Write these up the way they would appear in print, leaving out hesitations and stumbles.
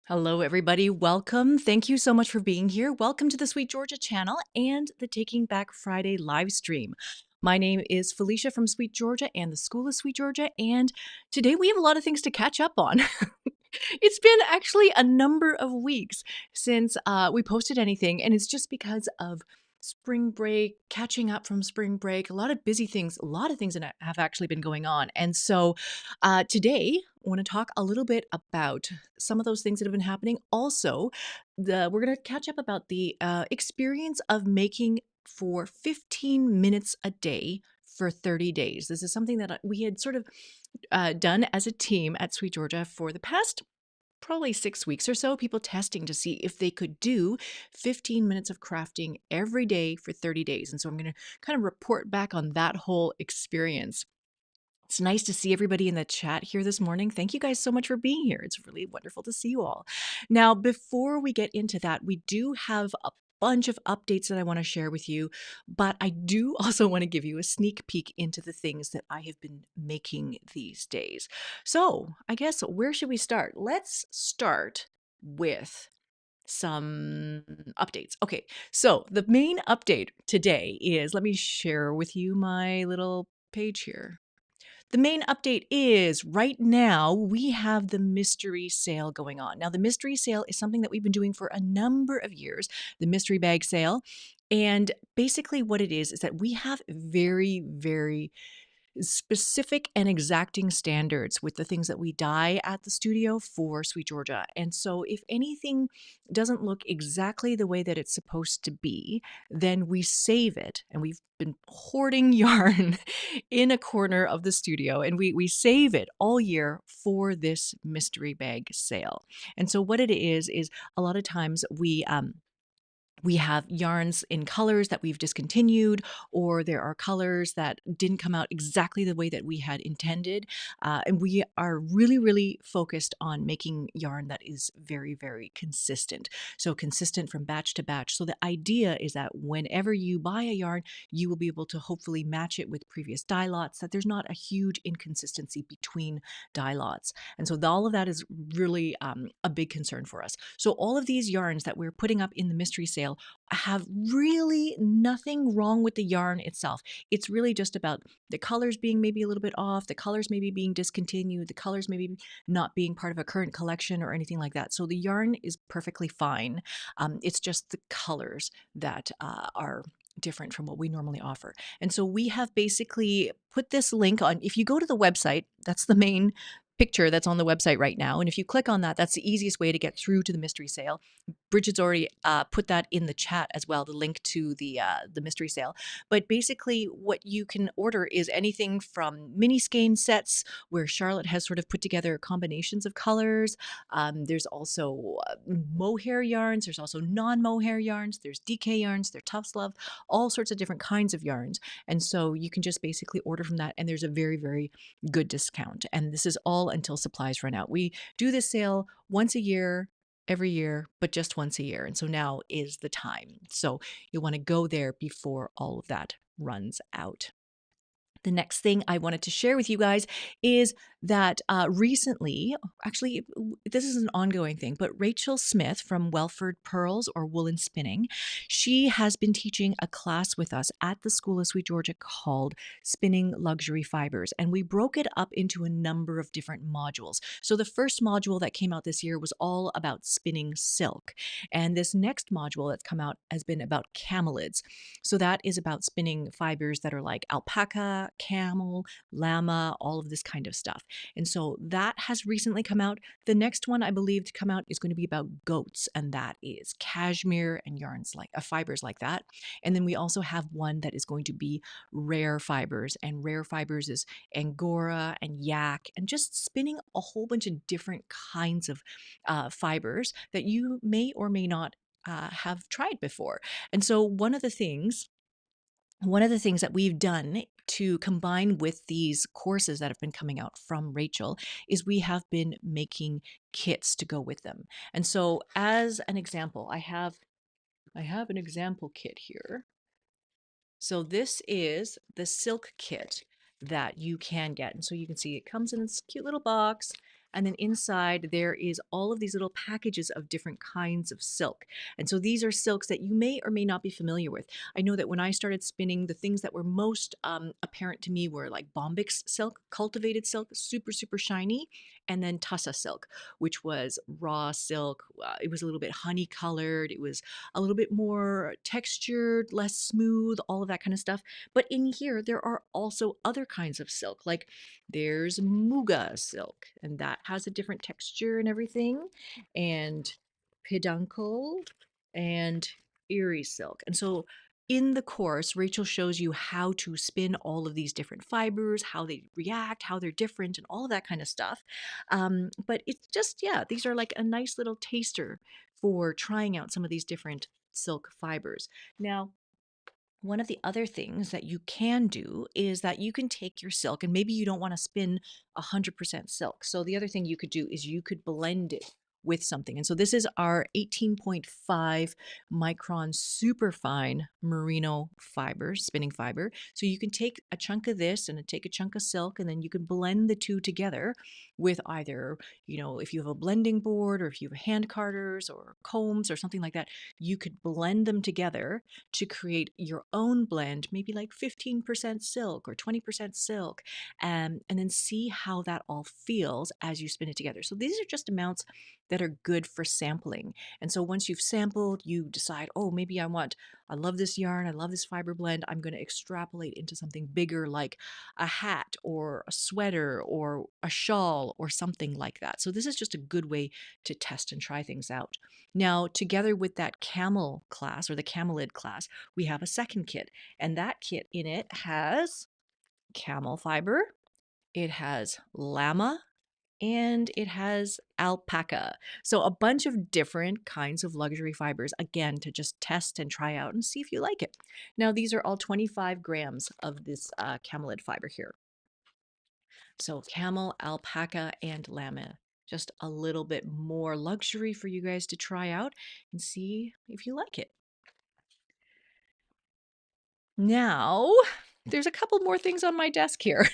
Hello, everybody. Welcome. Thank you so much for being here. Welcome to the Sweet Georgia channel and the Taking Back Friday live stream. My name is Felicia from Sweet Georgia and the School of SweetGeorgia, and today we have a lot of things to catch up on. It's been actually a number of weeks since we posted anything, and it's just because of spring break, catching up from spring break, a lot of busy things, a lot of things that have actually been going on. And so today, I want to talk a little bit about some of those things that have been happening. Also, we're going to catch up about the experience of making for 15 minutes a day for 30 days. This is something that we had sort of done as a team at Sweet Georgia for the past probably 6 weeks or so, people testing to see if they could do 15 minutes of crafting every day for 30 days. And so I'm going to kind of report back on that whole experience. It's nice to see everybody in the chat here this morning. Thank you guys so much for being here. It's really wonderful to see you all. Now, before we get into that, we do have a bunch of updates that I want to share with you, but I do also want to give you a sneak peek into the things that I have been making these days. So, I guess where should we start? Let's start with some updates. Okay, so the main update today is, let me share with you my little page here. The main update is right now we have the mystery sale going on. Now, the mystery sale is something that we've been doing for a number of years, the mystery bag sale. And basically, what it is that we have very, very specific and exacting standards with the things that we dye at the studio for Sweet Georgia. And so if anything doesn't look exactly the way that it's supposed to be, then we save it. And we've been hoarding yarn in a corner of the studio, and we save it all year for this mystery bag sale. And so what it is a lot of times we have yarns in colors that we've discontinued, or there are colors that didn't come out exactly the way that we had intended. And we are really, really focused on making yarn that is very, very consistent. So consistent from batch to batch. So the idea is that whenever you buy a yarn, you will be able to hopefully match it with previous dye lots, that there's not a huge inconsistency between dye lots. And so all of that is really a big concern for us. So all of these yarns that we're putting up in the mystery sale have really nothing wrong with the yarn itself. It's really just about the colors being maybe a little bit off, the colors maybe being discontinued, the colors maybe not being part of a current collection or anything like that. So the yarn is perfectly fine. It's just the colors that are different from what we normally offer. And so we have basically put this link on. If you go to the website, that's the main picture that's on the website right now. And if you click on that, that's the easiest way to get through to the mystery sale. Bridget's already put that in the chat as well, the link to the mystery sale. But basically, what you can order is anything from mini skein sets, where Charlotte has sort of put together combinations of colors. There's also mohair yarns. There's also non-mohair yarns. There's DK yarns. There's Tufts Love, all sorts of different kinds of yarns. And so you can just basically order from that, and there's a very, very good discount. And this is all until supplies run out. We do this sale once a year, every year, but just once a year. And so now is the time. So you'll want to go there before all of that runs out. The next thing I wanted to share with you guys is that recently, actually, this is an ongoing thing, but Rachel Smith from Welford Pearls or Woolen Spinning, she has been teaching a class with us at the School of SweetGeorgia called Spinning Luxury Fibres. And we broke it up into a number of different modules. So the first module that came out this year was all about spinning silk. And this next module that's come out has been about camelids. So that is about spinning fibers that are like alpaca, camel, llama, all of this kind of stuff. And so that has recently come out. The next one I believe to come out is going to be about goats, and that is cashmere and yarns like fibers like that. And then we also have one that is going to be rare fibers, and rare fibers is angora and yak, and just spinning a whole bunch of different kinds of fibers that you may or may not have tried before. And so one of the things that we've done to combine with these courses that have been coming out from Rachel is we have been making kits to go with them. And so as an example, I have an example kit here. So this is the silk kit that you can get. And so you can see it comes in this cute little box, And then inside there is all of these little packages of different kinds of silk. And so these are silks that you may or may not be familiar with. I know that when I started spinning, the things that were most apparent to me were like bombyx silk, cultivated silk, super, super shiny, and then tussa silk, which was raw silk. It was a little bit honey colored. It was a little bit more textured, less smooth, all of that kind of stuff. But in here, there are also other kinds of silk, like there's muga silk, and that has a different texture and everything, and peduncle and erie silk. And so in the course, Rachel shows you how to spin all of these different fibers, how they react, how they're different, and all of that kind of stuff. But it's just, yeah, these are like a nice little taster for trying out some of these different silk fibers. Now, one of the other things that you can do is that you can take your silk, and maybe you don't want to spin 100% silk. So the other thing you could do is you could blend it with something. And so this is our 18.5 micron superfine merino fiber, spinning fiber. So you can take a chunk of this and take a chunk of silk, and then you can blend the two together with either, if you have a blending board or if you have hand carders or combs or something like that, you could blend them together to create your own blend, maybe like 15% silk or 20% silk, and then see how that all feels as you spin it together. So these are just amounts that are good for sampling. And so once you've sampled, you decide, oh, maybe I love this yarn, I love this fiber blend, I'm going to extrapolate into something bigger like a hat or a sweater or a shawl or something like that. So this is just a good way to test and try things out. Now, together with that camel class or the camelid class, we have a second kit, and that kit in it has camel fiber, it has llama, and it has alpaca. So a bunch of different kinds of luxury fibers, again, to just test and try out and see if you like it. Now, these are all 25 grams of this camelid fiber here. So camel, alpaca, and llama. Just a little bit more luxury for you guys to try out and see if you like it. Now, there's a couple more things on my desk here.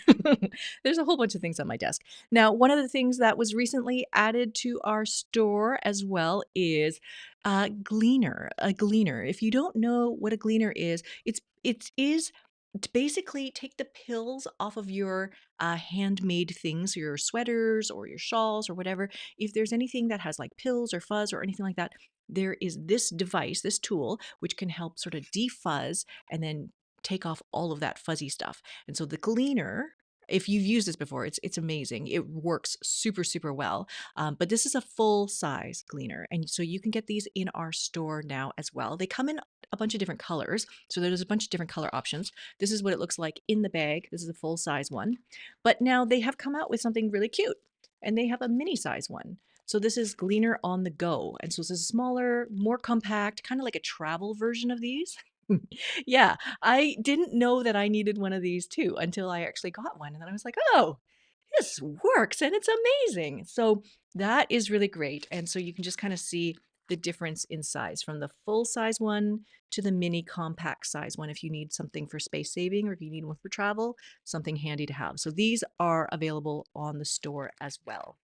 There's a whole bunch of things on my desk. Now, one of the things that was recently added to our store as well is a gleaner. A gleaner. If you don't know what a gleaner is, it is to basically take the pills off of your handmade things, your sweaters or your shawls or whatever. If there's anything that has like pills or fuzz or anything like that, there is this device, this tool, which can help sort of defuzz and then take off all of that fuzzy stuff. And so the gleaner, if you've used this before, it's amazing. It works super, super well. But this is a full size gleaner. And so you can get these in our store now as well. They come in a bunch of different colors. So there's a bunch of different color options. This is what it looks like in the bag. This is a full size one. But now they have come out with something really cute, and they have a mini size one. So this is Gleaner on the Go. And so this is smaller, more compact, kind of like a travel version of these. Yeah, I didn't know that I needed one of these too until I actually got one. And then I was like, oh, this works and it's amazing. So that is really great. And so you can just kind of see the difference in size from the full size one to the mini compact size one if you need something for space saving or if you need one for travel, something handy to have. So these are available on the store as well.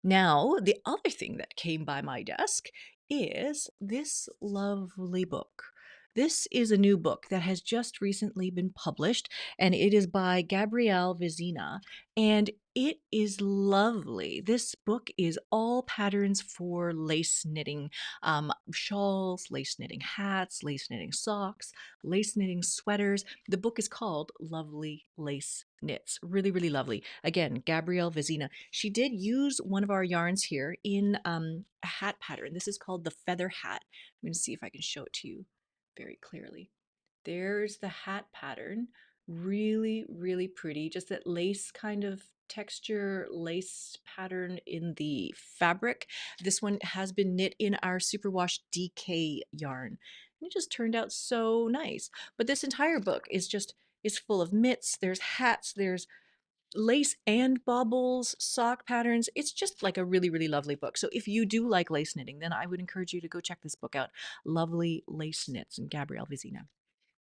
Now, the other thing that came by my desk is this lovely book. This is a new book that has just recently been published, and it is by Gabrielle Vizina, and it is lovely. This book is all patterns for lace knitting shawls, lace knitting hats, lace knitting socks, lace knitting sweaters. The book is called Lovely Lace Knits. Really, really lovely. Again, Gabrielle Vizina. She did use one of our yarns here in a hat pattern. This is called the feather hat. I'm going to see if I can show it to you very clearly. There's the hat pattern. Really, really pretty. Just that lace kind of texture, lace pattern in the fabric. This one has been knit in our superwash DK yarn. And it just turned out so nice. But this entire book is full of mitts, there's hats, there's lace and baubles, sock patterns. It's just like a really, really lovely book. So if you do like lace knitting, then I would encourage you to go check this book out. Lovely Lace Knits and Gabrielle Vizina.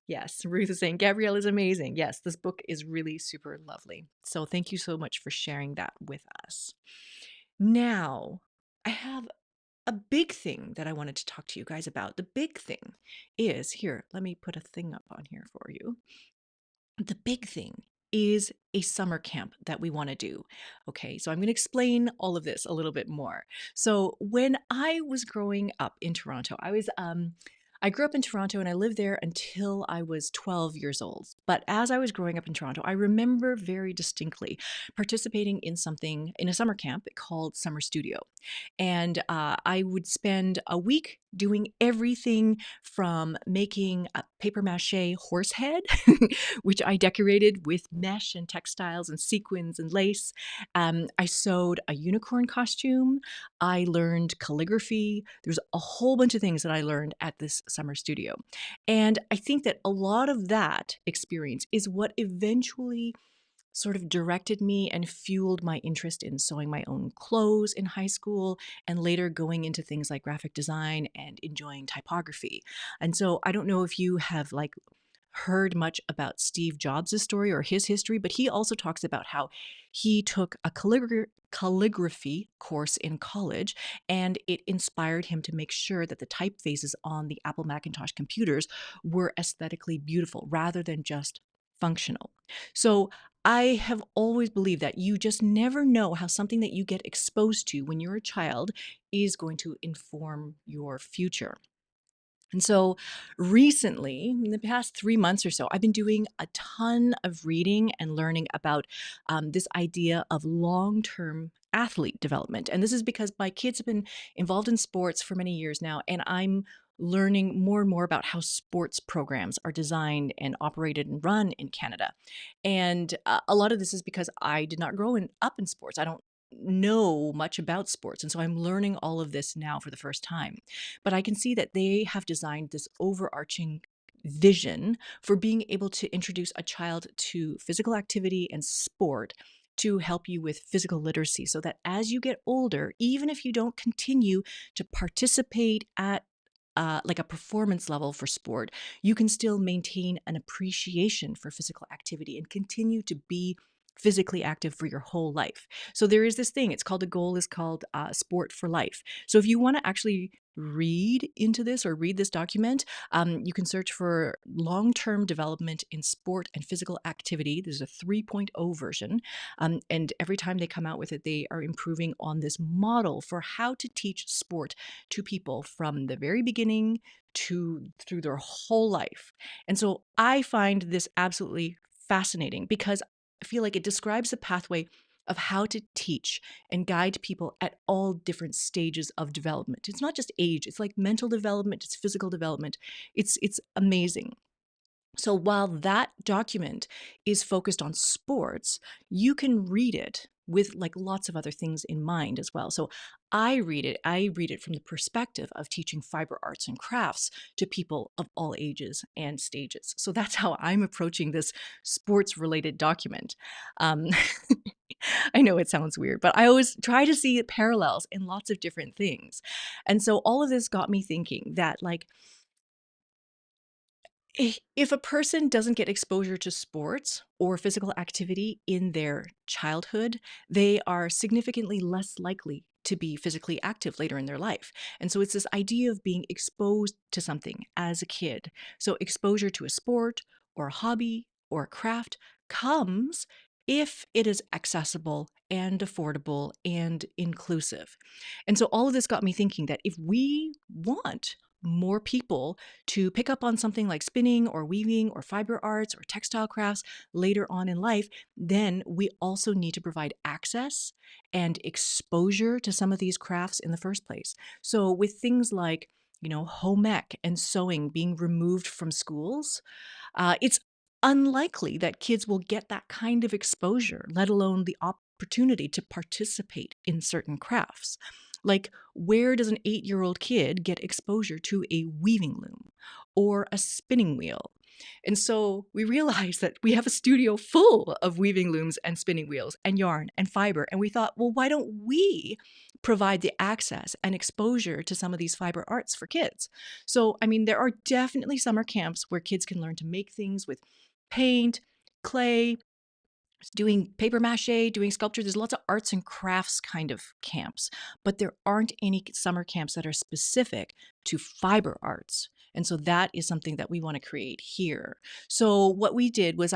Yes, Ruth is saying Gabrielle is amazing. Yes, this book is really super lovely. So thank you so much for sharing that with us. Now, I have a big thing that I wanted to talk to you guys about. The big thing is here, let me put a thing up on here for you. The big thing is a summer camp that we want to do. Okay, so I'm going to explain all of this a little bit more. So when I was growing up in Toronto, I grew up in Toronto and I lived there until I was 12 years old. But as I was growing up in Toronto, I remember very distinctly participating in something in a summer camp called Summer Studio. And I would spend a week doing everything from making a paper mache horse head, which I decorated with mesh and textiles and sequins and lace. I sewed a unicorn costume. I learned calligraphy. There's a whole bunch of things that I learned at this summer studio. And I think that a lot of that experience is what eventually sort of directed me and fueled my interest in sewing my own clothes in high school and later going into things like graphic design and enjoying typography. And so I don't know if you have like heard much about Steve Jobs' story or his history, but he also talks about how he took a calligraphy course in college, and it inspired him to make sure that the typefaces on the Apple Macintosh computers were aesthetically beautiful rather than just functional. So I have always believed that you just never know how something that you get exposed to when you're a child is going to inform your future. And so recently, in the past 3 months or so, I've been doing a ton of reading and learning about this idea of long term athlete development. And this is because my kids have been involved in sports for many years now, and I'm learning more and more about how sports programs are designed and operated and run in Canada. And a lot of this is because I did not up in sports. I don't know much about sports. And so I'm learning all of this now for the first time. But I can see that they have designed this overarching vision for being able to introduce a child to physical activity and sport to help you with physical literacy so that as you get older, even if you don't continue to participate at like a performance level for sport, you can still maintain an appreciation for physical activity and continue to be physically active for your whole life. So there is this thing, it's called, a goal is called sport for life. So if you want to actually read into this or read this document, you can search for long-term development in sport and physical activity. There's a 3.0 version. And every time they come out with it, they are improving on this model for how to teach sport to people from the very beginning to through their whole life. And so I find this absolutely fascinating because I feel like it describes the pathway of how to teach and guide people at all different stages of development. It's not just age, it's like mental development, it's physical development. It's amazing. So while that document is focused on sports, you can read it with like lots of other things in mind as well. So I read it from the perspective of teaching fiber arts and crafts to people of all ages and stages. So that's how I'm approaching this sports related document. Um, I know it sounds weird, but I always try to see parallels in lots of different things. And so all of this got me thinking that like if a person doesn't get exposure to sports or physical activity in their childhood, they are significantly less likely to be physically active later in their life. And so it's this idea of being exposed to something as a kid. So exposure to a sport or a hobby or a craft comes if it is accessible and affordable and inclusive. And so all of this got me thinking that if we want more people to pick up on something like spinning or weaving or fiber arts or textile crafts later on in life, then we also need to provide access and exposure to some of these crafts in the first place. So with things like, home ec and sewing being removed from schools, it's unlikely that kids will get that kind of exposure, let alone the opportunity to participate in certain crafts. Like, where does an 8-year-old kid get exposure to a weaving loom or a spinning wheel? And so we realized that we have a studio full of weaving looms and spinning wheels and yarn and fiber. And we thought, well, why don't we provide the access and exposure to some of these fiber arts for kids. So, I mean, there are definitely summer camps where kids can learn to make things with paint, clay, doing paper mache, doing sculpture. There's lots of arts and crafts kind of camps, but there aren't any summer camps that are specific to fiber arts. And so that is something that we want to create here. So what we did was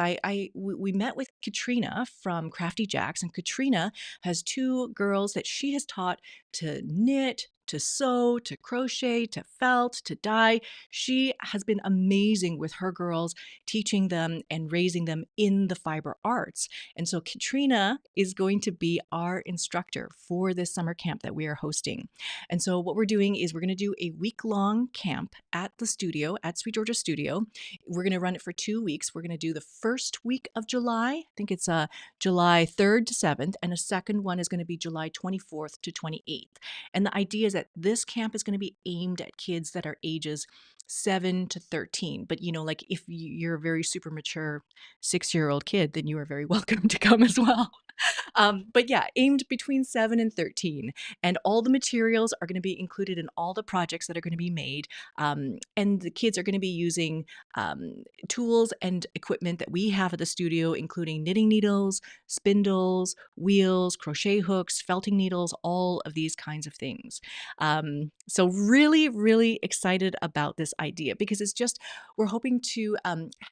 we met with Katrina from Crafty Jacks, and Katrina has two girls that she has taught to knit, to sew, to crochet, to felt, to dye. She has been amazing with her girls, teaching them and raising them in the fiber arts. And so Katrina is going to be our instructor for this summer camp that we are hosting. And so what we're doing is we're going to do a week-long camp at the studio, at SweetGeorgia Studio. We're going to run it for 2 weeks. We're going to do the first week of July. I think it's July 3rd to 7th, and a second one is going to be July 24th to 28th. And the idea is that this camp is going to be aimed at kids that are ages 7 to 13. But, you know, like if you're a very super mature 6-year-old kid, then you are very welcome to come as well. But yeah, aimed between 7 and 13. And all the materials are going to be included in all the projects that are going to be made. And the kids are going to be using tools and equipment that we have at the studio, including knitting needles, spindles, wheels, crochet hooks, felting needles, all of these kinds of things. So really, really excited about this idea because it's just, we're hoping to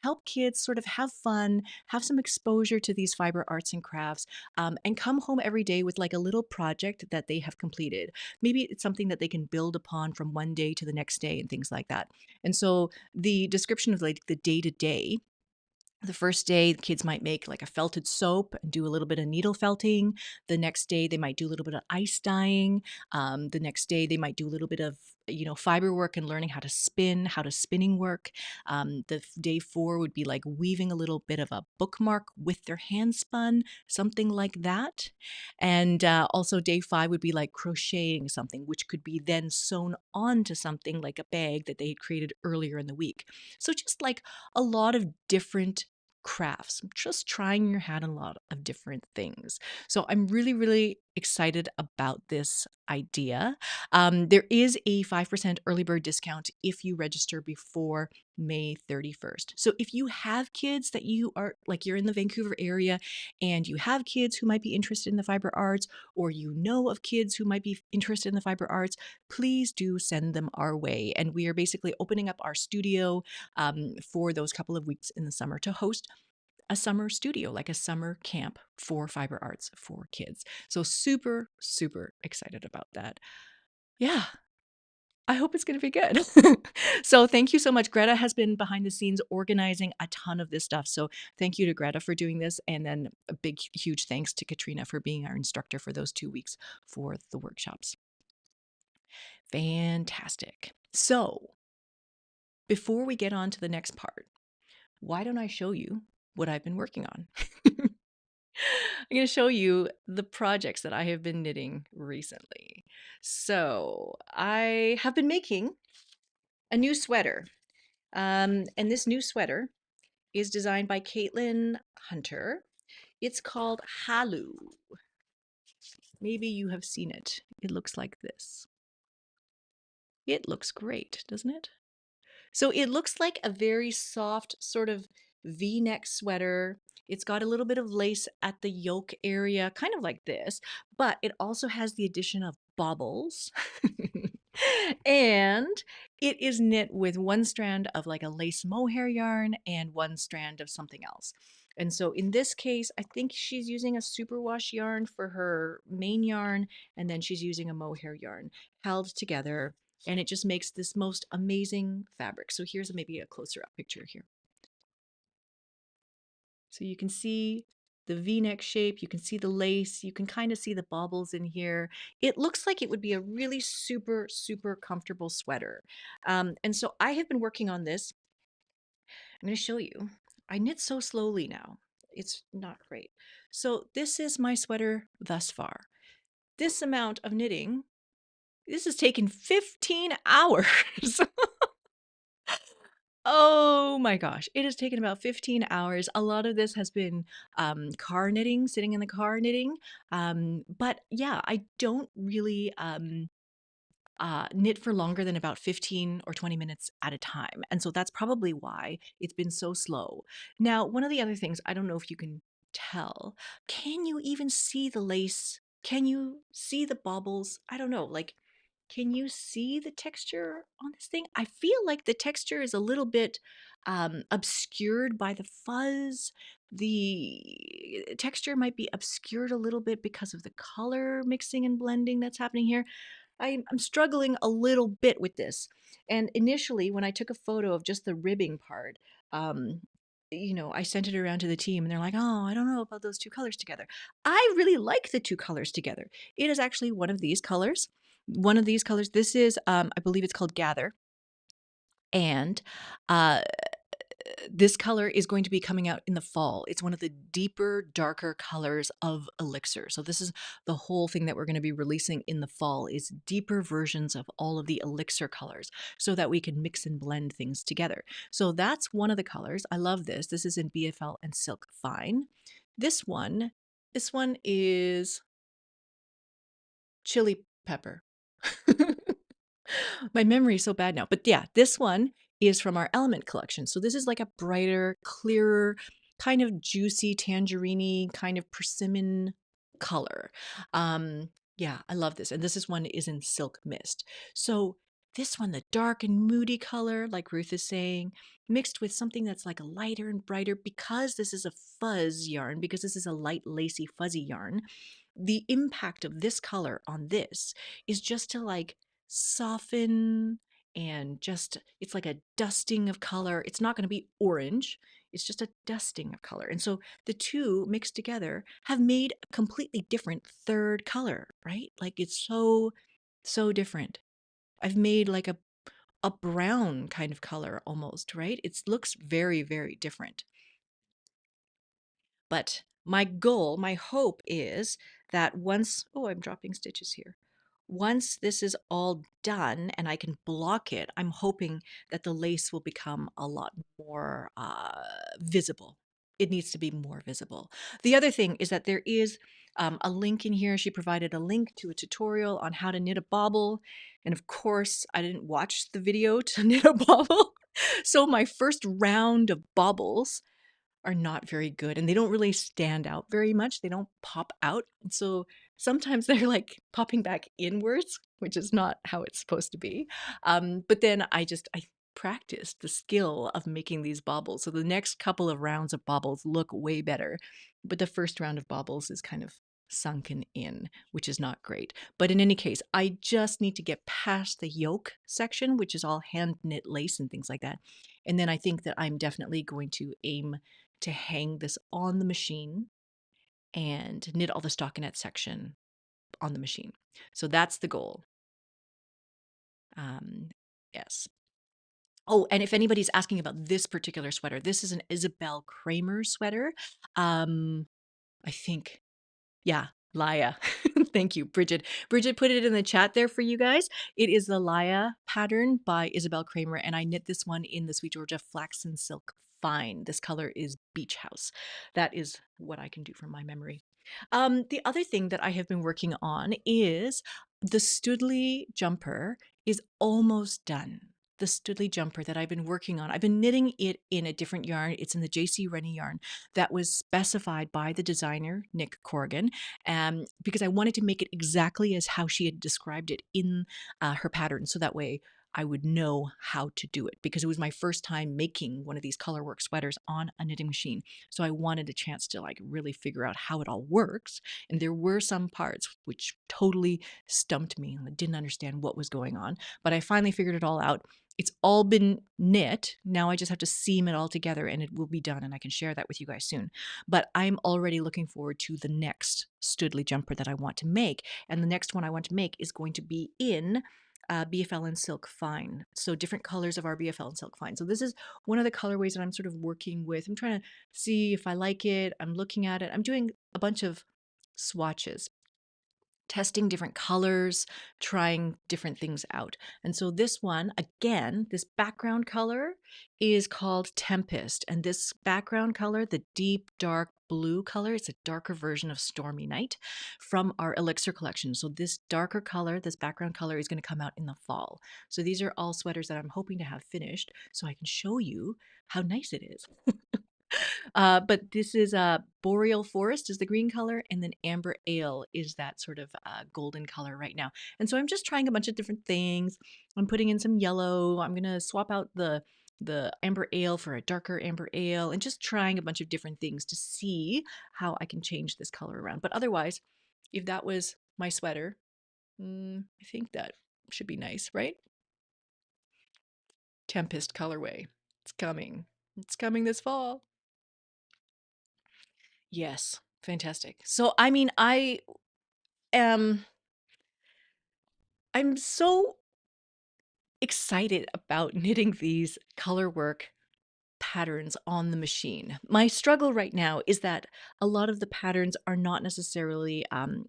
help kids sort of have fun, have some exposure to these fiber arts and crafts, and come home every day with like a little project that they have completed. Maybe it's something that they can build upon from one day to the next day and things like that. And so the description of like the day to day, the first day, the kids might make like a felted soap and do a little bit of needle felting. The next day, they might do a little bit of ice dyeing. The next day, they might do a little bit of, fiber work and learning how to spin, how to spinning work. Day 4 would be like weaving a little bit of a bookmark with their hand spun, something like that. And also day 5 would be like crocheting something, which could be then sewn onto something like a bag that they had created earlier in the week. So just like a lot of different crafts, just trying your hand on a lot of different things. So I'm really, really excited about this idea. There is a 5% early bird discount if you register before May 31st. So if you have kids that you are like you're in the Vancouver area and you have kids who might be interested in the fiber arts, or you know of kids who might be interested in the fiber arts, please do send them our way. And we are basically opening up our studio for those couple of weeks in the summer to host a summer studio, like a summer camp for fiber arts for kids. So super, super excited about that. Yeah, I hope it's going to be good. So thank you so much. Greta has been behind the scenes organizing a ton of this stuff. So thank you to Greta for doing this. And then a big, huge thanks to Katrina for being our instructor for those 2 weeks for the workshops. Fantastic. So before we get on to the next part, why don't I show you what I've been working on? I'm going to show you the projects that I have been knitting recently. So I have been making a new sweater. And this new sweater is designed by Caitlin Hunter. It's called Halu. Maybe you have seen it. It looks like this. It looks great, doesn't it? So it looks like a very soft sort of V-neck sweater. It's got a little bit of lace at the yoke area, kind of like this, but it also has the addition of baubles. And it is knit with one strand of like a lace mohair yarn and one strand of something else. And so in this case, I think she's using a superwash yarn for her main yarn, and then she's using a mohair yarn held together, and it just makes this most amazing fabric. So here's maybe a closer up picture here. So you can see the V-neck shape, you can see the lace, you can kind of see the baubles in here. It looks like it would be a really super, super comfortable sweater. And so I have been working on this. I'm going to show you. I knit so slowly now. It's not great. So this is my sweater thus far. This amount of knitting, this has taken 15 hours. Oh my gosh, it has taken about 15 hours. A lot of this has been car knitting, sitting in the car knitting. But yeah, I don't really knit for longer than about 15 or 20 minutes at a time. And so that's probably why it's been so slow. Now, one of the other things, I don't know if you can tell, can you even see the lace? Can you see the baubles? I don't know. Like, can you see the texture on this thing? I feel like the texture is a little bit obscured by the fuzz. The texture might be obscured a little bit because of the color mixing and blending that's happening here. I'm struggling a little bit with this. And initially, when I took a photo of just the ribbing part, um, I sent it around to the team and they're like, oh, I don't know about those two colors together. I really like the two colors together. It is actually one of these colors. One of these colors. This is, I believe it's called Gather. And uh, this color is going to be coming out in the fall. It's one of the deeper, darker colors of Elixir. So this is the whole thing that we're going to be releasing in the fall is deeper versions of all of the Elixir colors so that we can mix and blend things together. So that's one of the colors. I love this. This is in BFL and Silk Fine. This one is chili pepper. My memory is so bad now. But yeah, this one is from our Element collection. So this is like a brighter, clearer, kind of juicy, tangerine kind of persimmon color. Yeah, I love this. And this one is in Silk Mist. So this one, the dark and moody color, like Ruth is saying, mixed with something that's like a lighter and brighter because this is a fuzz yarn, because this is a light, lacy, fuzzy yarn. The impact of this color on this is just to like soften and just it's like a dusting of color. It's not going to be orange. It's just a dusting of color. And so the two mixed together have made a completely different third color, right? Like it's so different. I've made like a brown kind of color almost, right? It looks very, very different. But my goal, my hope is that oh, I'm dropping stitches here. Once this is all done and I can block it, I'm hoping that the lace will become a lot more visible. It needs to be more visible. The other thing is that there is a link in here. She provided a link to a tutorial on how to knit a bauble. And of course, I didn't watch the video to knit a bauble. So my first round of baubles are not very good and they don't really stand out very much. They don't pop out. And so sometimes they're like popping back inwards, which is not how it's supposed to be. But then I practiced the skill of making these baubles. So the next couple of rounds of baubles look way better. But the first round of baubles is kind of sunken in, which is not great. But in any case, I just need to get past the yoke section, which is all hand knit lace and things like that. And then I think that I'm definitely going to aim to hang this on the machine and knit all the stockinette section on the machine. So that's the goal. Yes. Oh, and if anybody's asking about this particular sweater, this is an Isabel Kramer sweater. I think, yeah, Laya. Thank you, Bridget. Bridget put it in the chat there for you guys. It is the Laya pattern by Isabel Kramer, and I knit this one in the SweetGeorgia Flaxen Silk Fine. This color is Beach House. That is what I can do from my memory. The other thing that I have been working on is the Studley jumper is almost done. The Studley jumper that I've been working on. I've been knitting it in a different yarn. It's in the JC Rennie yarn that was specified by the designer, Nick Corrigan, because I wanted to make it exactly as how she had described it in her pattern. So that way I would know how to do it, because it was my first time making one of these colorwork sweaters on a knitting machine. So I wanted a chance to like really figure out how it all works. And there were some parts which totally stumped me. I didn't understand what was going on, but I finally figured it all out. It's all been knit. Now I just have to seam it all together and it will be done, and I can share that with you guys soon. But I'm already looking forward to the next Studley jumper that I want to make. And the next one I want to make is going to be in BFL and Silk Fine. So different colors of our BFL and Silk Fine. So this is one of the colorways that I'm sort of working with. I'm trying to see if I like it. I'm looking at it. I'm doing a bunch of swatches. testing different colors, trying different things out. And so this one, again, this background color is called Tempest. And this background color, the deep, dark blue color, it's a darker version of Stormy Night from our Elixir collection. So this darker color, this background color is going to come out in the fall. So these are all sweaters that I'm hoping to have finished so I can show you how nice it is. But this is Boreal Forest is the green color, and then Amber Ale is that sort of golden color right now. And so I'm just trying a bunch of different things. I'm putting in some yellow. I'm gonna swap out the Amber Ale for a darker Amber Ale, and just trying a bunch of different things to see how I can change this color around. But otherwise, if that was my sweater, I think that should be nice, right? Tempest colorway. It's coming. It's coming this fall. Yes, fantastic. So, I mean, am I'm so excited about knitting these color work patterns on the machine. My struggle right now is that a lot of the patterns are not necessarily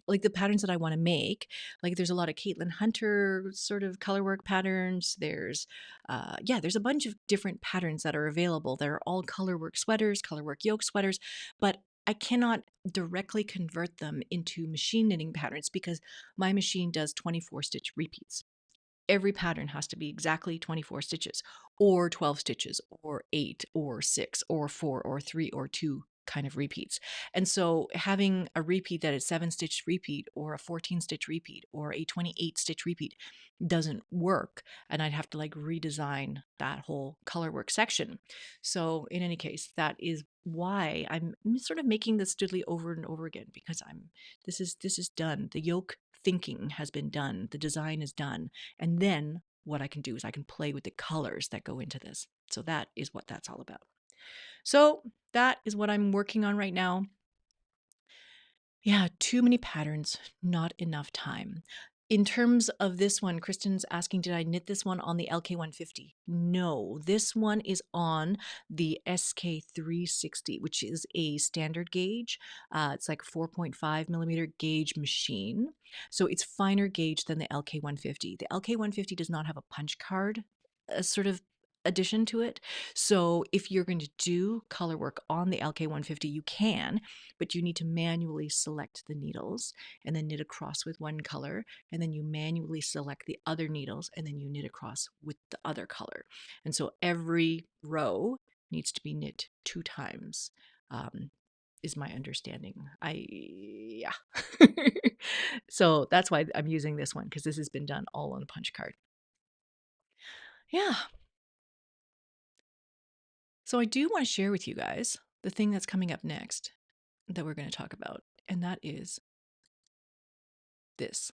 like the patterns that I want to make. Like there's a lot of Caitlin Hunter sort of color work patterns. There's a bunch of different patterns that are available. They're all color work sweaters, color work yoke sweaters, but I cannot directly convert them into machine knitting patterns because my machine does 24 stitch repeats. Every pattern has to be exactly 24 stitches or 12 stitches or 8 or 6 or 4 or 3 or 2 kind of repeats. And so having a repeat that is 7 stitch repeat or a 14 stitch repeat or a 28 stitch repeat doesn't work, and I'd have to like redesign that whole color work section. So in any case, that is why I'm sort of making this doodly over and over again, because this is done. The yoke thinking has been done, the design is done, and then what I can do is I can play with the colors that go into this. So that is what that's all about. So that is what I'm working on right now. Yeah, too many patterns, not enough time. In terms of this one, Kristen's asking, did I knit this one on the LK150? No, this one is on the SK360, which is a standard gauge. It's like 4.5 millimeter gauge machine. So it's finer gauge than the LK150. The LK150 does not have a punch card sort of addition to it. So if you're going to do color work on the LK150, you can, but you need to manually select the needles and then knit across with one color, and then you manually select the other needles and then you knit across with the other color. And so every row needs to be knit 2 times. Is my understanding. Yeah. So that's why I'm using this one, because this has been done all on a punch card. Yeah. So I do want to share with you guys the thing that's coming up next that we're going to talk about, and that is this.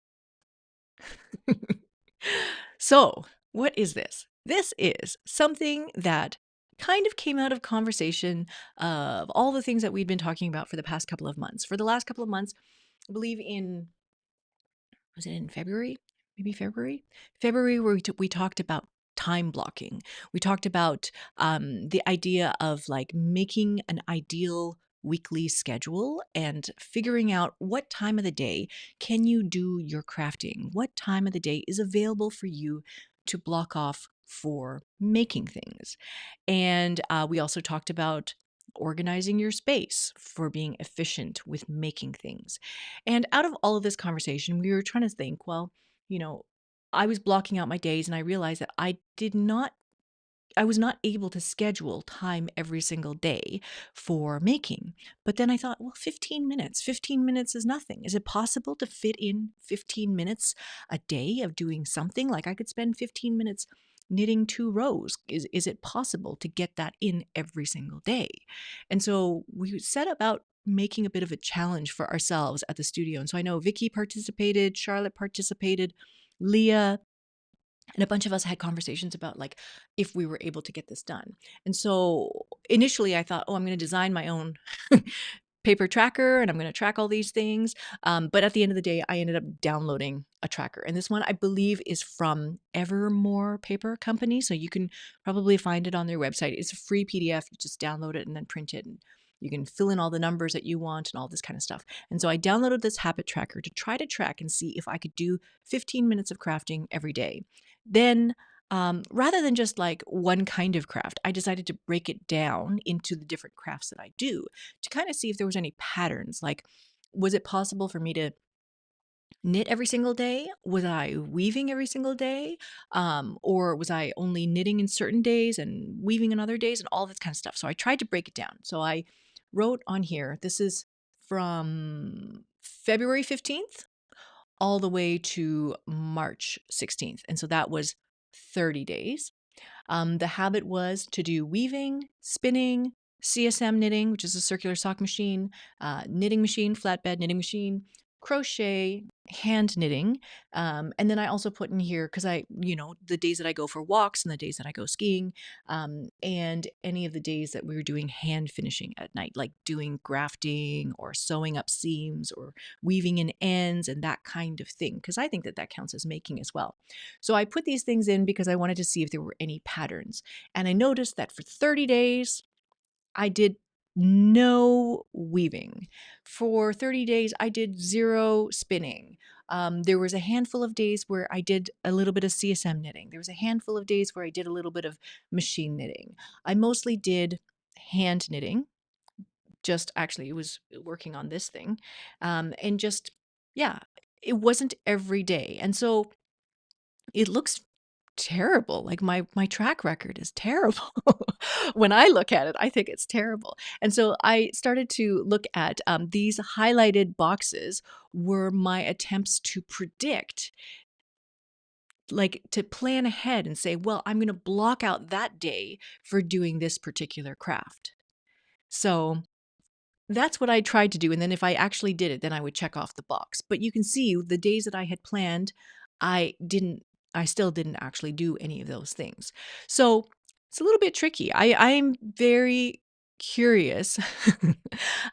So, what is this? This is something that kind of came out of conversation of all the things that we've been talking about for the past couple of months. For the last couple of months, I believe was it in February? Maybe February? February, where we talked about time blocking. We talked about the idea of like making an ideal weekly schedule and figuring out what time of the day can you do your crafting? What time of the day is available for you to block off for making things? And we also talked about organizing your space for being efficient with making things. And out of all of this conversation, we were trying to think, well, you know, I was blocking out my days and I realized that I was not able to schedule time every single day for making. But then I thought, well, 15 minutes is nothing. Is it possible to fit in 15 minutes a day of doing something? Like I could spend 15 minutes knitting 2 rows. Is it possible to get that in every single day? And so we set about making a bit of a challenge for ourselves at the studio. And so I know Vicky participated, Charlotte participated, Leah, and a bunch of us had conversations about like if we were able to get this done. And so initially I thought, oh, I'm going to design my own paper tracker and I'm going to track all these things. But at the end of the day, I ended up downloading a tracker. And this one I believe is from Evermore Paper Company. So you can probably find it on their website. It's a free PDF. You just download it and then print it. And You can fill in all the numbers that you want and all this kind of stuff. And so I downloaded this habit tracker to try to track and see if I could do 15 minutes of crafting every day. Then rather than just like one kind of craft, I decided to break it down into the different crafts that I do to kind of see if there was any patterns. Like, was it possible for me to knit every single day? Was I weaving every single day? Or was I only knitting in certain days and weaving in other days and all this kind of stuff? So I tried to break it down. So I wrote on here, this is from February 15th all the way to March 16th. And so that was 30 days. The habit was to do weaving, spinning, CSM knitting, which is a circular sock machine, knitting machine, flatbed knitting machine, crochet, hand knitting. And then I also put in here, because the days that I go for walks and the days that I go skiing, and any of the days that we were doing hand finishing at night, like doing grafting or sewing up seams or weaving in ends and that kind of thing, because I think that that counts as making as well. So I put these things in because I wanted to see if there were any patterns. And I noticed that for 30 days, I did no weaving. For 30 days, I did zero spinning. There was a handful of days where I did a little bit of CSM knitting. There was a handful of days where I did a little bit of machine knitting. I mostly did hand knitting. Just actually, it was working on this thing. And just, yeah, it wasn't every day. And so it looks terrible. Like my track record is terrible. When I look at it, I think it's terrible. And so I started to look at these highlighted boxes were my attempts to predict, like to plan ahead and say, well, I'm going to block out that day for doing this particular craft. So that's what I tried to do. And then if I actually did it, then I would check off the box. But you can see the days that I had planned, I didn't, I still didn't actually do any of those things. So it's a little bit tricky. I'm very curious.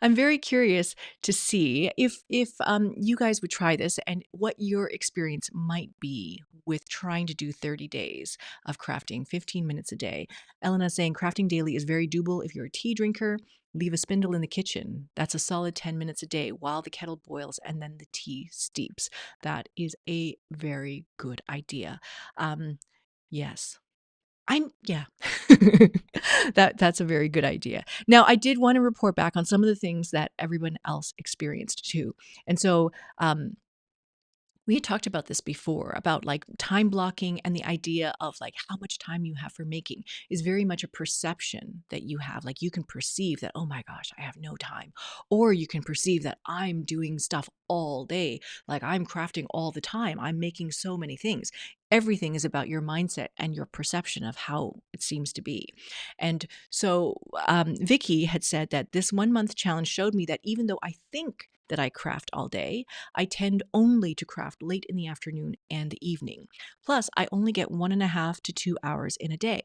I'm very curious to see if you guys would try this and what your experience might be with trying to do 30 days of crafting 15 minutes a day. Elena saying crafting daily is very doable if you're a tea drinker. Leave a spindle in the kitchen. That's a solid 10 minutes a day while the kettle boils and then the tea steeps. That is a very good idea. Yes. Yeah. That's a very good idea. Now, I did want to report back on some of the things that everyone else experienced too. And so, we had talked about this before about like time blocking, and the idea of like how much time you have for making is very much a perception that you have. Like you can perceive that, oh my gosh, I have no time. Or you can perceive that I'm doing stuff all day. Like I'm crafting all the time. I'm making so many things. Everything is about your mindset and your perception of how it seems to be. And so Vicky had said that this 1 month challenge showed me that even though I think that I craft all day, I tend only to craft late in the afternoon and the evening. Plus, I only get 1.5 to 2 hours in a day.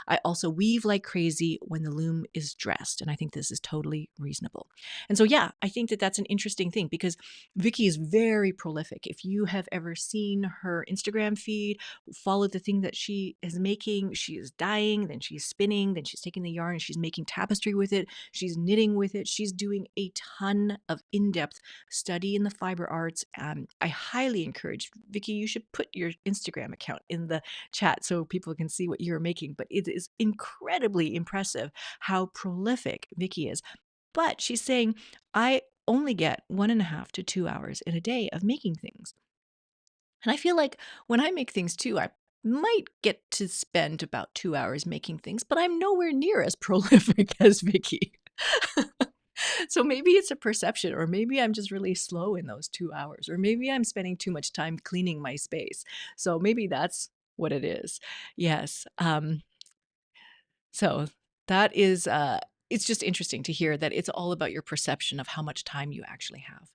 I also weave like crazy when the loom is dressed, and I think this is totally reasonable. And so, yeah, I think that that's an interesting thing because Vicky is very prolific. If you have ever seen her Instagram feed, follow the thing that she is making, she is dyeing, then she's spinning, then she's taking the yarn, she's making tapestry with it, she's knitting with it, she's doing a ton of in-depth study in the fiber arts. I highly encourage, Vicky, you should put your Instagram account in the chat so people can see what you're making. But it is incredibly impressive how prolific Vicky is. But she's saying, I only get 1.5 to 2 hours in a day of making things. And I feel like when I make things too, I might get to spend about 2 hours making things, but I'm nowhere near as prolific as Vicky. So maybe it's a perception, or maybe I'm just really slow in those 2 hours, or maybe I'm spending too much time cleaning my space. So maybe that's what it is. Yes. So that is, it's just interesting to hear that it's all about your perception of how much time you actually have.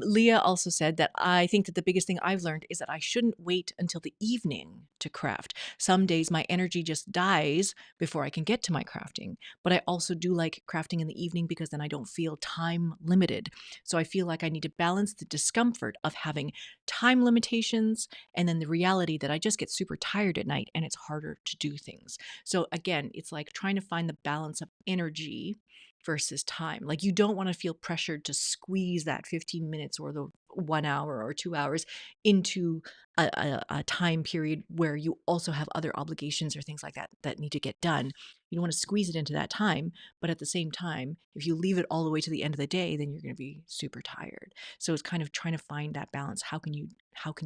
Leah also said that I think that the biggest thing I've learned is that I shouldn't wait until the evening to craft. Some days my energy just dies before I can get to my crafting, but I also do like crafting in the evening because then I don't feel time limited. So I feel like I need to balance the discomfort of having time limitations and then the reality that I just get super tired at night and it's harder to do things. So again, it's like trying to find the balance of energy versus time. Like, you don't want to feel pressured to squeeze that 15 minutes or the 1 hour or 2 hours into a time period where you also have other obligations or things like that that need to get done. You don't want to squeeze it into that time, but at the same time, if you leave it all the way to the end of the day, then you're going to be super tired. So it's kind of trying to find that balance. How can you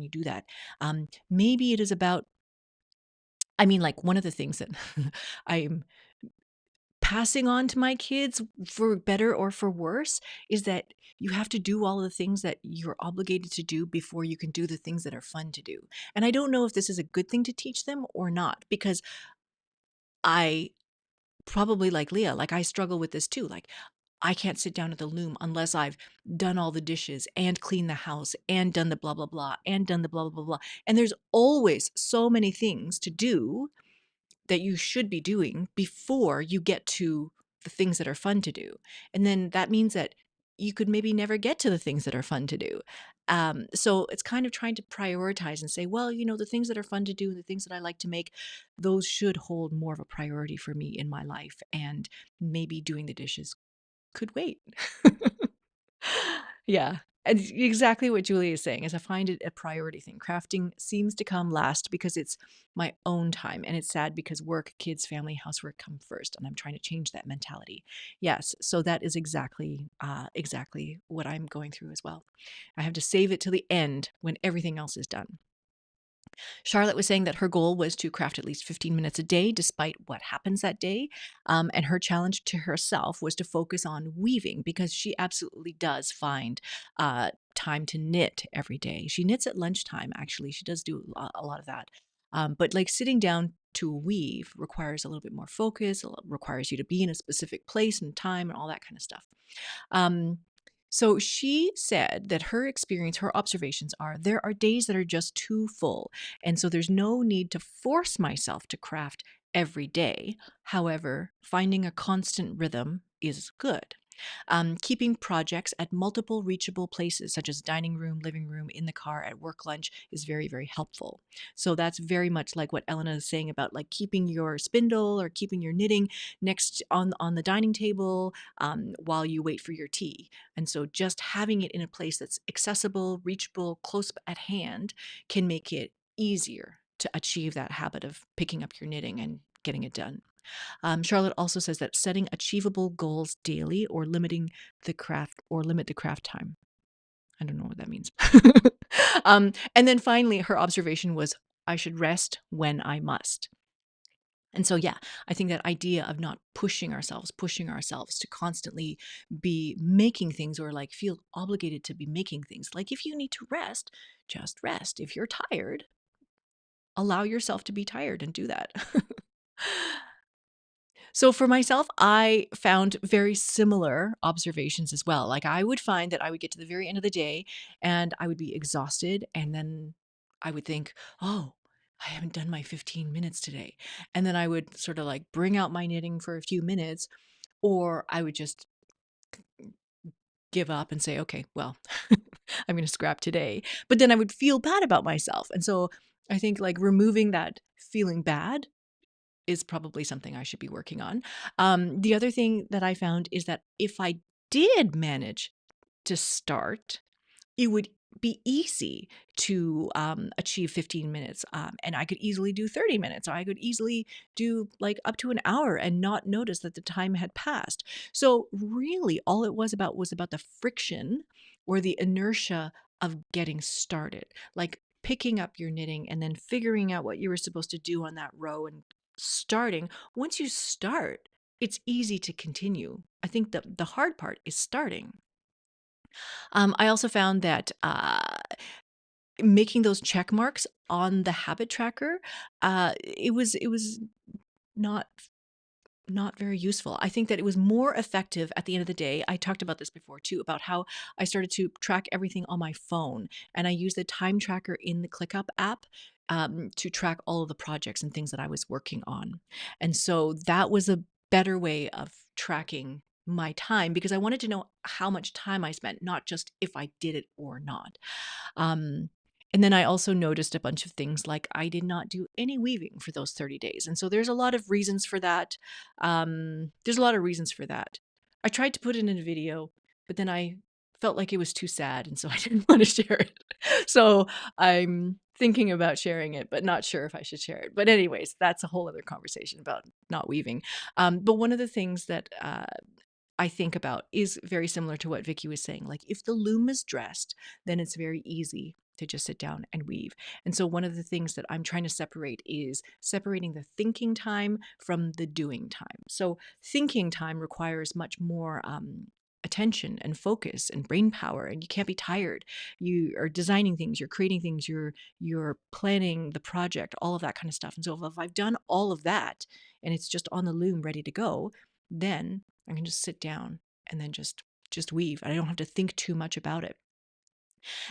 do that? Maybe it is about, I mean, like, one of the things that I'm passing on to my kids, for better or for worse, is that you have to do all of the things that you're obligated to do before you can do the things that are fun to do. And I don't know if this is a good thing to teach them or not, because I probably, like Leah, like, I struggle with this too. Like, I can't sit down at the loom unless I've done all the dishes and cleaned the house and done the blah blah blah and done the blah blah blah blah. And there's always so many things to do that you should be doing before you get to the things that are fun to do. And then that means that you could maybe never get to the things that are fun to do. So it's kind of trying to prioritize and say, well, the things that are fun to do, the things that I like to make, those should hold more of a priority for me in my life. And maybe doing the dishes could wait. Yeah. And exactly what Julie is saying is, I find it a priority thing. Crafting seems to come last because it's my own time. And it's sad because work, kids, family, housework come first. And I'm trying to change that mentality. Yes. So that is exactly what I'm going through as well. I have to save it to the end when everything else is done. Charlotte was saying that her goal was to craft at least 15 minutes a day, despite what happens that day. And her challenge to herself was to focus on weaving, because she absolutely does find time to knit every day. She knits at lunchtime, actually. She does do a lot of that. But like, sitting down to weave requires a little bit more focus, requires you to be in a specific place and time and all that kind of stuff. Um, so she said that her experience, her observations are, there are days that are just too full. And so there's no need to force myself to craft every day. However, finding a constant rhythm is good. Keeping projects at multiple reachable places, such as dining room, living room, in the car, at work lunch, is very, very helpful. So that's very much like what Elena is saying about, like, keeping your spindle or keeping your knitting next on the dining table while you wait for your tea. And so just having it in a place that's accessible, reachable, close at hand can make it easier to achieve that habit of picking up your knitting and getting it done. Charlotte also says that setting achievable goals daily, or limit the craft time. I don't know what that means. And then finally, her observation was, I should rest when I must. And so, yeah, I think that idea of not pushing ourselves to constantly be making things, or like feel obligated to be making things. Like, if you need to rest, just rest. If you're tired, allow yourself to be tired and do that. So for myself, I found very similar observations as well. Like, I would find that I would get to the very end of the day and I would be exhausted. And then I would think, oh, I haven't done my 15 minutes today. And then I would sort of like bring out my knitting for a few minutes, or I would just give up and say, okay, well, I'm going to scrap today. But then I would feel bad about myself. And so I think, like, removing that feeling bad is probably something I should be working on. The other thing that I found is that if I did manage to start, it would be easy to achieve 15 minutes. And I could easily do 30 minutes. Or I could easily do like up to an hour and not notice that the time had passed. So really, all it was about the friction or the inertia of getting started. Like, picking up your knitting and then figuring out what you were supposed to do on that row and starting. Once you start, it's easy to continue. I think the hard part is starting. I also found that making those check marks on the habit tracker, it was not not very useful. I think that it was more effective at the end of the day. I talked about this before too, about how I started to track everything on my phone, and I use the time tracker in the ClickUp app to track all of the projects and things that I was working on. And so that was a better way of tracking my time, because I wanted to know how much time I spent, not just if I did it or not. Um, and then I also noticed a bunch of things, like I did not do any weaving for those 30 days. And so there's a lot of reasons for that. There's a lot of reasons for that. I tried to put it in a video, but then I felt like it was too sad, and so I didn't want to share it. So I'm thinking about sharing it, but not sure if I should share it. But anyways, that's a whole other conversation about not weaving. But one of the things that I think about is very similar to what Vicky was saying. Like if the loom is dressed, then it's very easy to just sit down and weave. And so one of the things that I'm trying to separate is separating the thinking time from the doing time. So thinking time requires much more attention and focus and brain power, and you can't be tired. You are designing things, you're creating things, you're planning the project, all of that kind of stuff. And so if I've done all of that and it's just on the loom ready to go, then I can just sit down and then just weave. I don't have to think too much about it.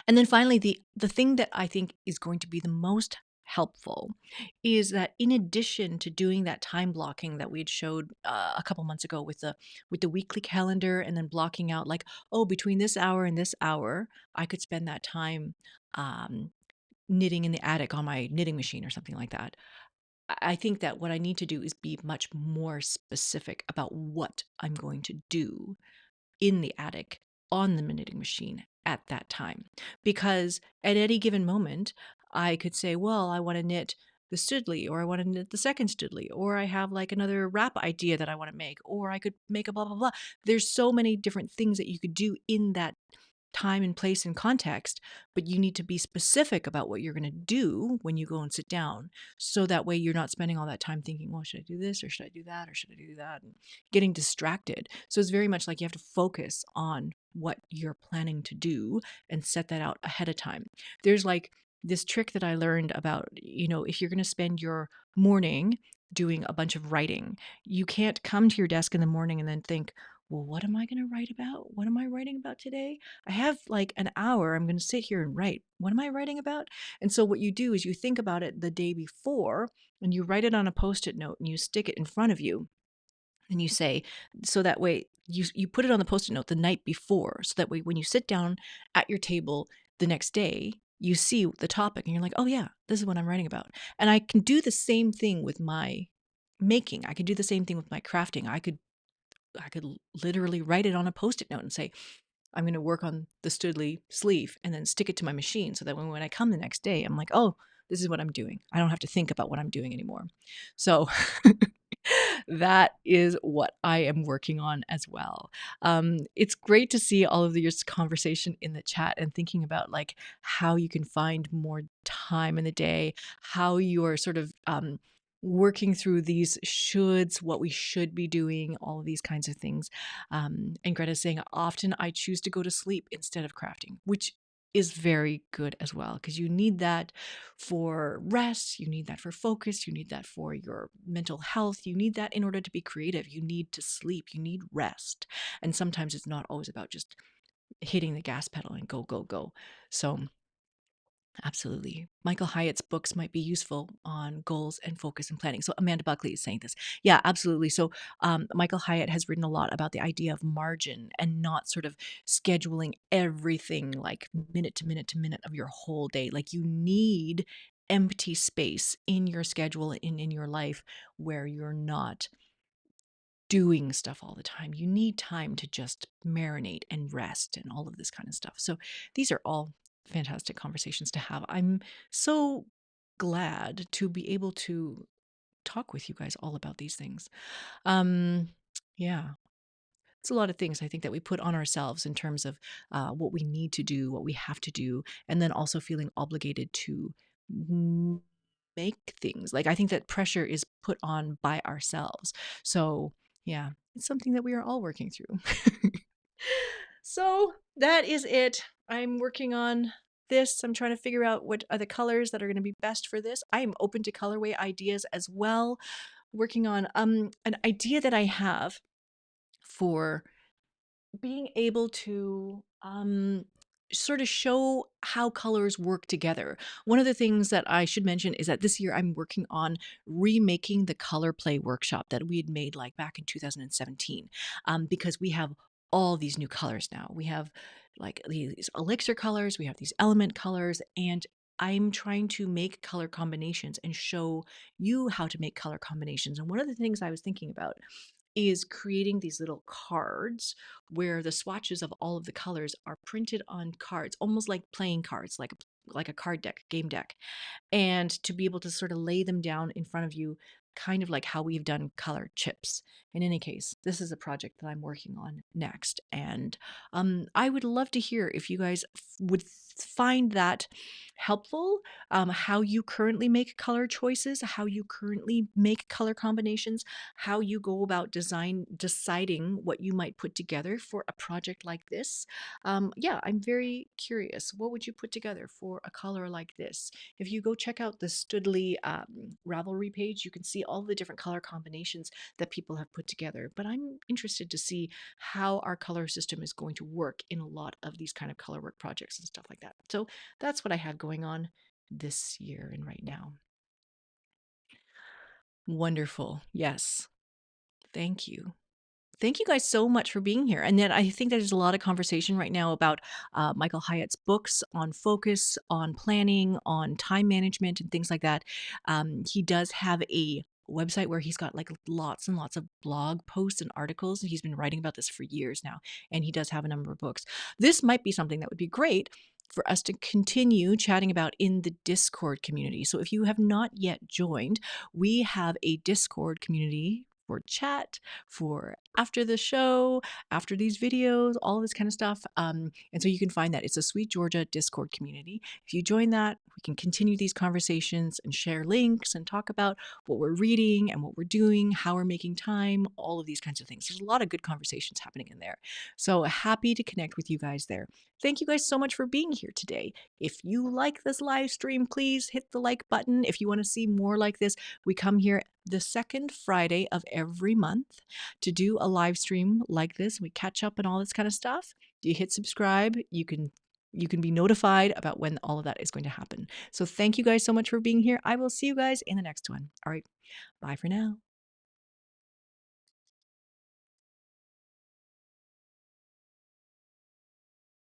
And then finally, the thing that I think is going to be the most helpful is that in addition to doing that time blocking that we had showed a couple months ago with the weekly calendar, and then blocking out like, oh, between this hour and this hour I could spend that time um, knitting in the attic on my knitting machine or something like that. I think that what I need to do is be much more specific about what I'm going to do in the attic on the knitting machine at that time. Because at any given moment, I could say, well, I want to knit the Studley, or I want to knit the second Studley, or I have like another wrap idea that I want to make, or I could make a blah, blah, blah. There's so many different things that you could do in that time and place and context, but you need to be specific about what you're going to do when you go and sit down. So that way you're not spending all that time thinking, well, should I do this or should I do that or should I do that? And getting distracted. So it's very much like you have to focus on what you're planning to do and set that out ahead of time. There's like this trick that I learned about, if you're going to spend your morning doing a bunch of writing, you can't come to your desk in the morning and then think, well, what am I going to write about? What am I writing about today? I have like an hour. I'm going to sit here and write. What am I writing about? And so what you do is you think about it the day before, and you write it on a Post-it note and you stick it in front of you. And you say, so that way you put it on the Post-it note the night before. So that way when you sit down at your table the next day, you see the topic and you're like, oh yeah, this is what I'm writing about. And I can do the same thing with my making. I could do the same thing with my crafting. I could literally write it on a Post-it note and say, I'm going to work on the Studley sleeve, and then stick it to my machine so that when I come the next day, I'm like, oh, this is what I'm doing. I don't have to think about what I'm doing anymore. So that is what I am working on as well. It's great to see all of your conversation in the chat and thinking about like how you can find more time in the day, how you're sort of working through these shoulds, what we should be doing, all of these kinds of things. And Greta's saying, often I choose to go to sleep instead of crafting, which is very good as well, because you need that for rest, you need that for focus, you need that for your mental health, you need that in order to be creative. You need to sleep, you need rest. And sometimes it's not always about just hitting the gas pedal and go, go, go. So absolutely. Michael Hyatt's books might be useful on goals and focus and planning. So Amanda Buckley is saying this. Yeah, absolutely. So Michael Hyatt has written a lot about the idea of margin and not sort of scheduling everything like minute to minute to minute of your whole day. Like you need empty space in your schedule and in your life where you're not doing stuff all the time. You need time to just marinate and rest and all of this kind of stuff. So these are all fantastic conversations to have. I'm so glad to be able to talk with you guys all about these things. Um, yeah, it's a lot of things I think that we put on ourselves in terms of what we need to do, what we have to do, and then also feeling obligated to make things. Like I think that pressure is put on by ourselves. So yeah, it's something that we are all working through. So that is it. I'm working on this. I'm trying to figure out what are the colors that are going to be best for this. I am open to colorway ideas as well. Working on an idea that I have for being able to sort of show how colors work together. One of the things that I should mention is that this year I'm working on remaking the color play workshop that we had made like back in 2017, because we have all these new colors now. We have like these elixir colors, we have these element colors, and I'm trying to make color combinations and show you how to make color combinations. And one of the things I was thinking about is creating these little cards where the swatches of all of the colors are printed on cards, almost like playing cards, like a card deck, game deck, and to be able to sort of lay them down in front of you, kind of like how we've done color chips. In any case, this is a project that I'm working on next, and I would love to hear if you guys would find that helpful, how you currently make color choices, how you currently make color combinations, how you go about deciding what you might put together for a project like this. Yeah, I'm very curious. What would you put together for a color like this? If you go check out the Stoodley Ravelry page, you can see all the different color combinations that people have put together. But I'm interested to see how our color system is going to work in a lot of these kind of color work projects and stuff like that. So that's what I have going on this year and right now. Wonderful. Yes. Thank you. Thank you guys so much for being here. And then I think there's a lot of conversation right now about Michael Hyatt's books on focus, on planning, on time management, and things like that. He does have a website where he's got like lots and lots of blog posts and articles, and he's been writing about this for years now. And he does have a number of books. This might be something that would be great for us to continue chatting about in the Discord community. So if you have not yet joined, we have a Discord community for chat, for after the show, after these videos, all this kind of stuff. And so you can find that. It's a Sweet Georgia Discord community. If you join that, we can continue these conversations and share links and talk about what we're reading and what we're doing, how we're making time, all of these kinds of things. There's a lot of good conversations happening in there. So happy to connect with you guys there. Thank you guys so much for being here today. If you like this live stream, please hit the like button. If you want to see more like this, we come here the second Friday of every month to do a live stream like this. We catch up and all this kind of stuff. You hit subscribe, you can be notified about when all of that is going to happen. So thank you guys so much for being here. I will see you guys in the next one. All right. Bye for now.